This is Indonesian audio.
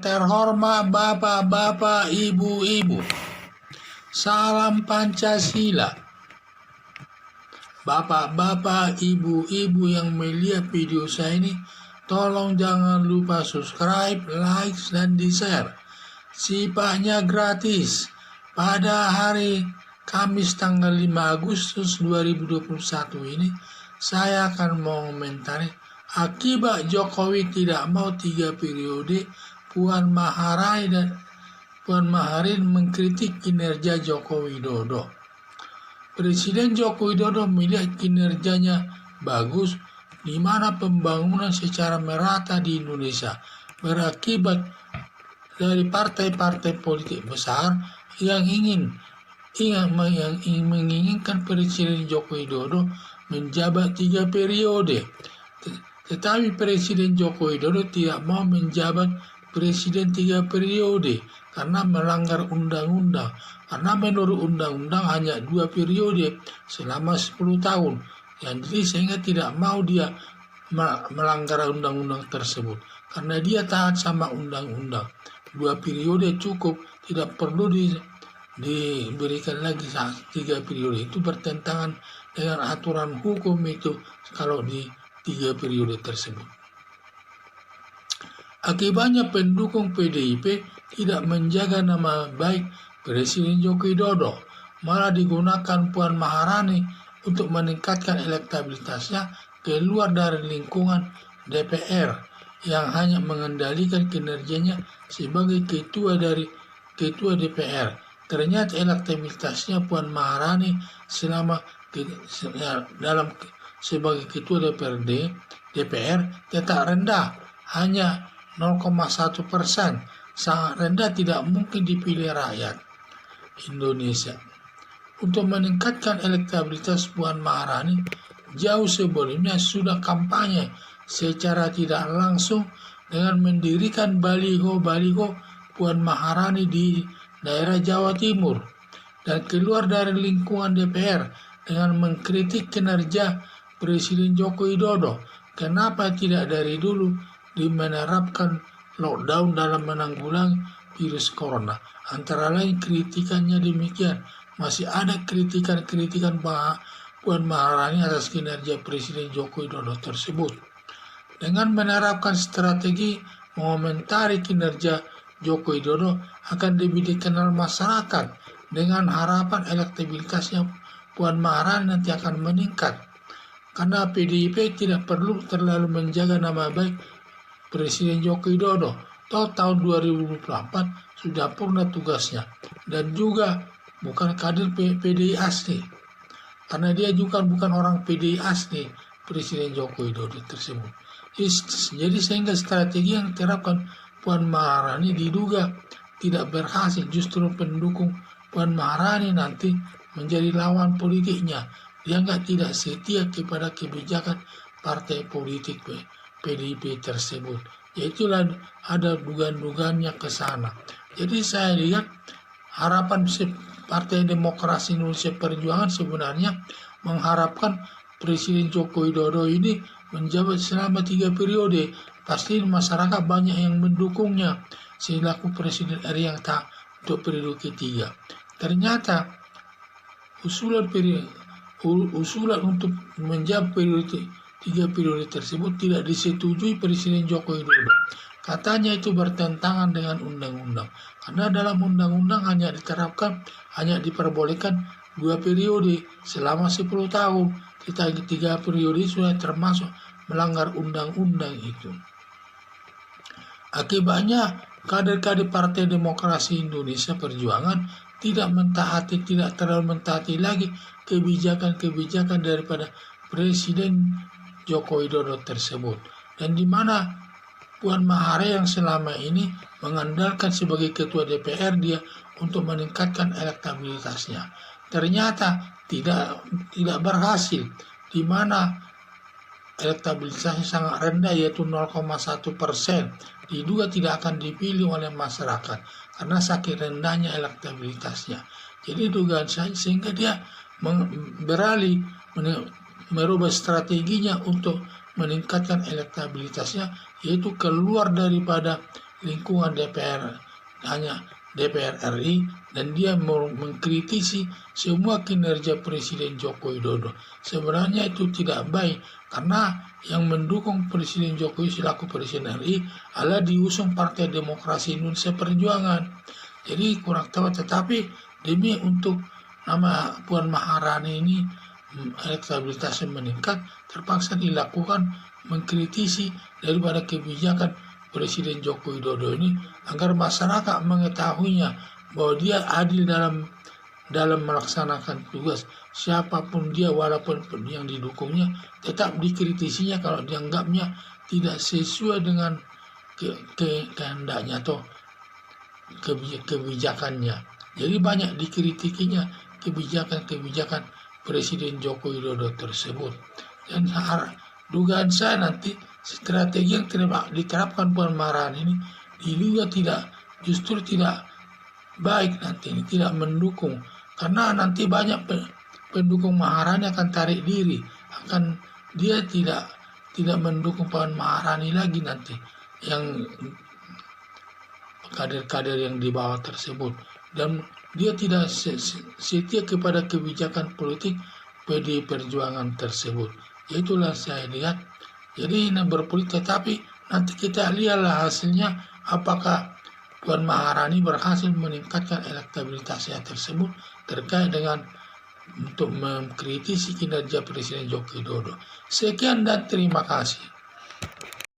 terhormat bapak-bapak, ibu-ibu, salam Pancasila. Bapak-bapak, ibu-ibu yang melihat video saya ini, tolong jangan lupa subscribe, like, dan di-share. Sifatnya gratis. Pada hari Kamis tanggal 5 Agustus 2021 ini, saya akan mengomentari akibat Jokowi tidak mau 3 periode. Puan Maharani mengkritik kinerja Joko Widodo. Presiden Joko Widodo melihat kinerjanya bagus, di mana pembangunan secara merata di Indonesia berakibat dari partai-partai politik besar yang menginginkan Presiden Joko Widodo menjabat 3 periode. Tetapi Presiden Joko Widodo tidak mau menjabat Presiden 3 periode karena melanggar undang-undang. Karena menurut undang-undang hanya 2 periode selama 10 tahun. Jadi sehingga tidak mau dia melanggar undang-undang tersebut. Karena dia taat sama undang-undang. 2 periode cukup, tidak perlu diberikan lagi 3 periode. Itu bertentangan dengan aturan hukum itu kalau di 3 periode tersebut. Akibatnya pendukung PDIP tidak menjaga nama baik Presiden Joko Widodo, malah digunakan Puan Maharani untuk meningkatkan elektabilitasnya keluar dari lingkungan DPR yang hanya mengendalikan kinerjanya sebagai ketua DPR. Ternyata elektabilitasnya Puan Maharani sebagai ketua DPR tetap rendah, hanya 0,1%, sangat rendah, tidak mungkin dipilih rakyat Indonesia. Untuk meningkatkan elektabilitas Puan Maharani, jauh sebelumnya sudah kampanye secara tidak langsung dengan mendirikan baliho-baliho Puan Maharani di daerah Jawa Timur dan keluar dari lingkungan DPR dengan mengkritik kinerja Presiden Joko Widodo. Kenapa tidak dari dulu menerapkan lockdown dalam menanggulangi virus corona? Antara lain kritikannya demikian. Masih ada kritikan Puan Maharani atas kinerja Presiden Joko Widodo tersebut. Dengan menerapkan strategi mengomentari kinerja Joko Widodo akan lebih dikenal masyarakat, dengan harapan elektabilitasnya Puan Maharani nanti akan meningkat. Karena PDIP tidak perlu terlalu menjaga nama baik Presiden Joko Widodo. Tahun 2024 sudah purna tugasnya dan juga bukan kader PDI asli. Karena dia juga bukan orang PDI asli, Presiden Joko Widodo tersebut. Jadi sehingga strategi yang diterapkan Puan Maharani diduga tidak berhasil. Justru pendukung Puan Maharani nanti menjadi lawan politiknya. Dia tidak setia kepada kebijakan partai politik PDIP tersebut. Yaitulah ada dugaan-dugaannya ke sana. Jadi saya lihat harapan Partai Demokrasi Indonesia Perjuangan sebenarnya mengharapkan Presiden Joko Widodo ini menjabat selama 3 periode. Pasti masyarakat banyak yang mendukungnya selaku Presiden RI yang tak untuk periode ketiga. Ternyata usulan untuk menjabat periode 3 periode tersebut tidak disetujui Presiden Joko Widodo. Katanya itu bertentangan dengan undang-undang. Karena dalam undang-undang hanya diperbolehkan 2 periode selama 10 tahun. 3 periode sudah termasuk melanggar undang-undang itu. Akibatnya kader-kader Partai Demokrasi Indonesia Perjuangan tidak terlalu mentaati lagi kebijakan-kebijakan daripada Presiden Joko Widodo tersebut. Dan di mana Puan Maharani yang selama ini mengandalkan sebagai ketua DPR dia untuk meningkatkan elektabilitasnya, ternyata tidak berhasil, di mana elektabilitasnya sangat rendah, yaitu 0,1%. Diduga tidak akan dipilih oleh masyarakat karena saking rendahnya elektabilitasnya. Jadi dugaan saya sehingga dia beralih merubah strateginya untuk meningkatkan elektabilitasnya, yaitu keluar daripada lingkungan DPR, hanya DPR RI, dan dia mengkritisi semua kinerja Presiden Joko Widodo. Sebenarnya itu tidak baik, karena yang mendukung Presiden Jokowi selaku Presiden RI adalah diusung Partai Demokrasi Indonesia Perjuangan. Jadi kurang tepat, tetapi demi untuk nama Puan Maharani ini elektabilitasnya meningkat, terpaksa dilakukan mengkritisi daripada kebijakan Presiden Joko Widodo ini agar masyarakat mengetahuinya bahwa dia adil dalam melaksanakan tugas. Siapapun dia, walaupun yang didukungnya, tetap dikritisinya kalau dianggapnya tidak sesuai dengan kehendaknya atau kebijakannya. Jadi banyak dikritikinya kebijakan-kebijakan Presiden Joko Widodo tersebut. Dan dugaan saya nanti strategi yang diterapkan Puan Maharani ini diduga justru tidak baik, nanti ini tidak mendukung, karena nanti banyak pendukung Maharani akan tarik diri, dia tidak mendukung Puan Maharani lagi nanti, yang kader-kader yang di bawah tersebut, dan dia tidak setia kepada kebijakan politik PDI Perjuangan tersebut. Itulah saya lihat. Jadi ini berpolitik, tapi nanti kita lihatlah hasilnya apakah Puan Maharani berhasil meningkatkan elektabilitasnya tersebut terkait dengan untuk mengkritisi kinerja Presiden Joko Widodo. Sekian dan terima kasih.